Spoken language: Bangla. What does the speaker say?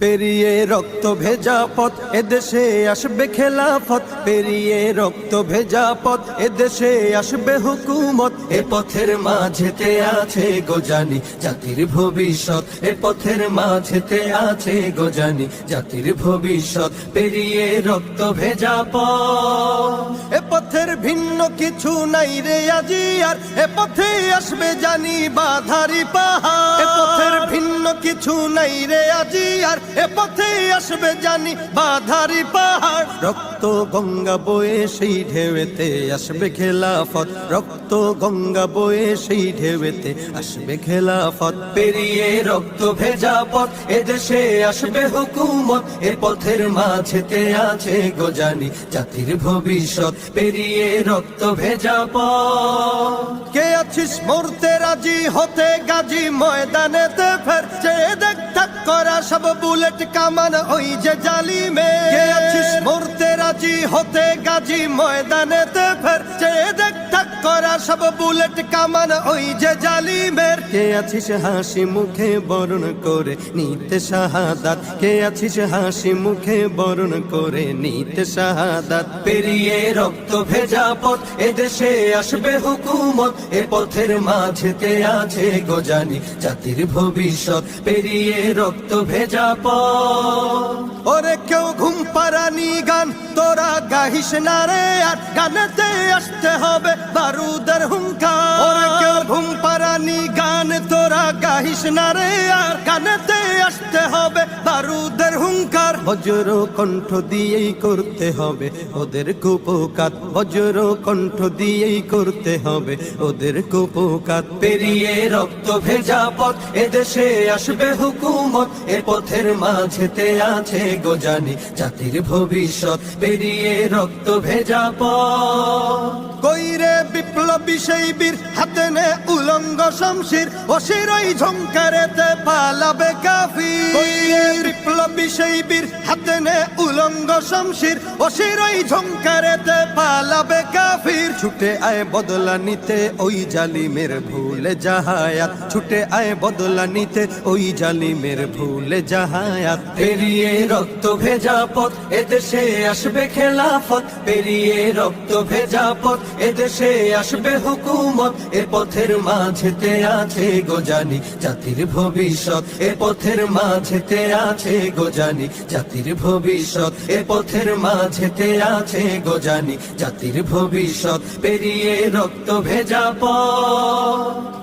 পেরিয়ে রক্ত ভেজা পথ এদেশে আসবে খেলাফত, পেরিয়ে রক্ত ভেজা পথ এদেশে আসবে হুকুমত। এ পথের মাঝেতে আছে গোজানি জাতির ভবিষ্যৎ, এ পথের মাঝেতে আছে গোজানি জাতির ভবিষ্যৎ। পেরিয়ে রক্ত ভেজা পথ, এ পথের ভিন্ন কিছু নাই রে আজি আর, এ পথে আসবে জানি বাধারি পাহাড়। এ পথের ভিন্ন কিছু নাই রে আজি আর, এ পথে আসবে জানি বাধারি পাহাড়। রক্ত গঙ্গা বয়ে সেই ঢেউতে আসবে খেলাফত, রক্ত গঙ্গা বয়ে সেই ঢেউতে আসবে খেলাফত। পেরিয়ে রক্ত ভেজা পথ এদেশে আসবে হুকুমত, এ পথের মাঝেতে আছে গোজানি জাতির ভবিষ্যৎ। পেরিয়ে রক্ত ভেজা পথ, কে আছিস মরতে রাজি হতে গাজী ময়দানেতে ফের, চেয়ে দেখ থাক করা সব বুলেট কামান ওই যে জালিমে। কে আছিস মরতে রাজি হতে গাজী ময়দানেতে ফের, চেয়ে দেখ থাক করা সব বুলেট কামান ওই যে জালিমের। কে আছিস হাসি মুখে বরণ করে নিতে শাহাদাত, কে আছিস হাসি মুখে বরণ করে নিতে শাহাদাত। পেরিয়ে রক্ত ভেজা পথ এদেশে আসবে হুকুমত, এ পথের মাঝেতে আছে গোজানি জাতির ভবিষ্যৎ। পেরিয়ে রক্ত ভেজা পথ, ওরে কেউ ঘুম পাড়ানি গান তোরা গাহিস না রে আর, গানেতে আসতে হবে বারুদের হুঙ্কার। ওরে কেউ ঘুম পাড়ানি গান তোরা গাহিস না রে আর, গানেতে আসতে হবে বারুদের হুঙ্কার। বজ্র কণ্ঠ দিয়েই করতে হবে ওদের কুপকাত, বজ্র কণ্ঠ দিয়েই করতে হবে ওদের কুপকাত। পেরিয়ে রক্ত ভেজা পথ এদেশে আসবে হুকুমত, এ পথের মাঝেতে আছে গোজানি জাতির ভবিষ্যৎ। পেরিয়ে রক্ত ভেজা পথ, কইরে বিপ্লবী সেই বীর হাতে নে উলঙ্গ শমশির, অশিরই ঝংকারেতে পালাবে কাফির। কইরে বিপ্লবী সেই বীর হাতে নে উলঙ্গ শমশির, অশিরই ঝংকারেতে পালাবে কাফির। ছুটে আয় বদলা নিতে ওই জালিমের ভুলে জাহায়াত, ছুটে আয় বদলা নিতে ওই জালিমের ভুলে জাহায়াত। পেরিয়ে রক্ত ভেজা পথ এদেশে আসবে খেলাফত, পেরিয়ে রক্ত ভেজা পথ এদেশে আসবে হুকুমত, এ পথের মাঝেতে আছে গোজানি জাতির ভবিষ্যৎ। এ পথের মাঝেতে আছে গোজানি জাতির ভবিষ্যৎ, এ পথের মাঝেতে আছে গোজানি জাতির ভবিষ্যৎ। পেরিয়ে রক্ত ভেজা পথ।